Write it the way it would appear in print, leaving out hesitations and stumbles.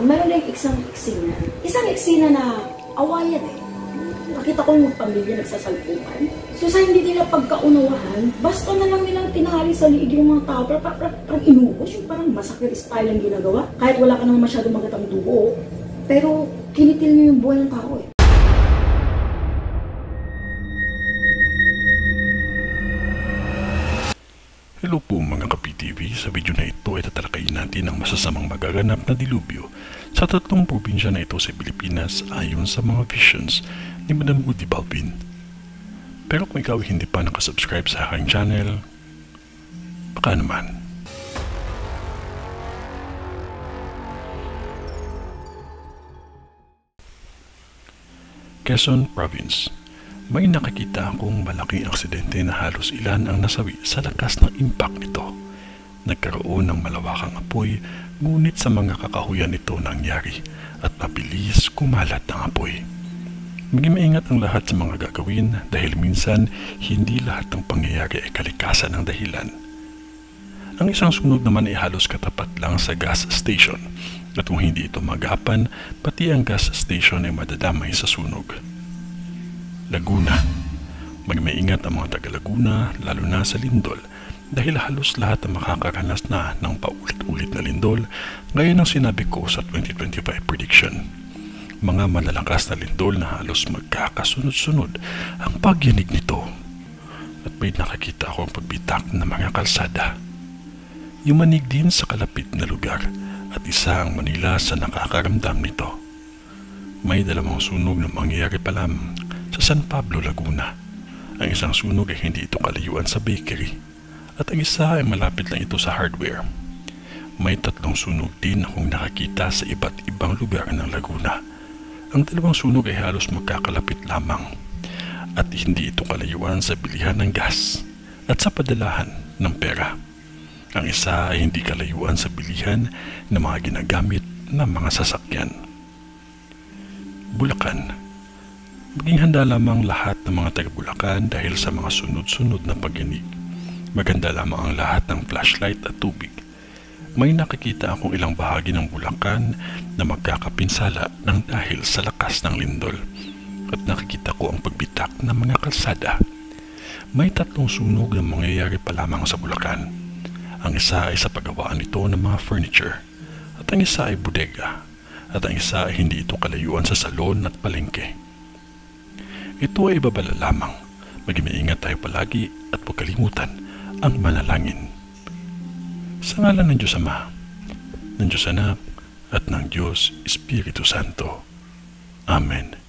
Meron na yung isang eksena na awayan eh. Nakita ko yung pamilya nagsasalpukan. So sa hindi nila pagkaunawahan, basta na lang nilang tinali sa liig yung mga tao, parang inuos, yung parang massacre style ang ginagawa. Kahit wala ka naman masyadong magatang dugo, pero kinitil niyo yung buhay ng tao eh. Hello po mga ka-PTV, sa video na ito ay tatalakayin natin ang masasamang magaganap na dilubyo sa tatlong probinsya na ito sa Pilipinas ayon sa mga visions ni Madam Udi Balbin. Pero kung ikaw hindi pa nakasubscribe sa aking channel, baka naman. Quezon Province. May nakakita akong malaking aksidente na halos ilan ang nasawi sa lakas ng impact nito. Nagkaroon ng malawakang apoy, ngunit sa mga kakahuyan nito nangyari at mabilis kumalat ang apoy. Maging maingat ang lahat sa mga gagawin dahil minsan hindi lahat ng pangyayari ay kalikasan ng dahilan. Ang isang sunog naman ay halos katapat lang sa gas station at kung hindi ito magapan, pati ang gas station ay madadamay sa sunog. Laguna. Magmaingat ang mga taga-Laguna, lalo na sa lindol, dahil halos lahat ang makakaranas na ng paulit-ulit na lindol gaya ng sinabi ko sa 2025 prediction. Mga malalakas na lindol na halos magkakasunod-sunod ang pagyanig nito. At may nakakita akong pagbitak ng mga kalsada. Yumanig din sa kalapit na lugar at isa ang Manila sa nakakaramdam nito. May dalawang sunog na mangyayari pa lamang sa San Pablo, Laguna. Ang isang sunog ay hindi ito kalayuan sa bakery at ang isa ay malapit lang ito sa hardware. May tatlong sunog din akong nakakita sa iba't ibang lugar ng Laguna. Ang dalawang sunog ay halos magkakalapit lamang at hindi ito kalayuan sa bilihan ng gas at sa padalahan ng pera. Ang isa ay hindi kalayuan sa bilihan ng mga ginagamit ng mga sasakyan. Bulacan. Maging handa lamang lahat ng mga taga-Bulacan dahil sa mga sunod-sunod na pagyanig. Maganda lamang ang lahat ng flashlight at tubig. May nakikita akong ilang bahagi ng Bulacan na magkakapinsala ng dahil sa lakas ng lindol. At nakikita ko ang pagbitak ng mga kalsada. May tatlong sunog na mangyayari pa lamang sa Bulacan. Ang isa ay sa paggawaan nito ng mga furniture. At ang isa ay bodega. At ang isa ay hindi ito kalayuan sa salon at palengke. Ito ay babala lamang. Maging maingat tayo palagi at huwag kalimutan ang manalangin. Sa ngalan ng Diyos Ama, ng Diyos Anak, at ng Diyos Espiritu Santo. Amen.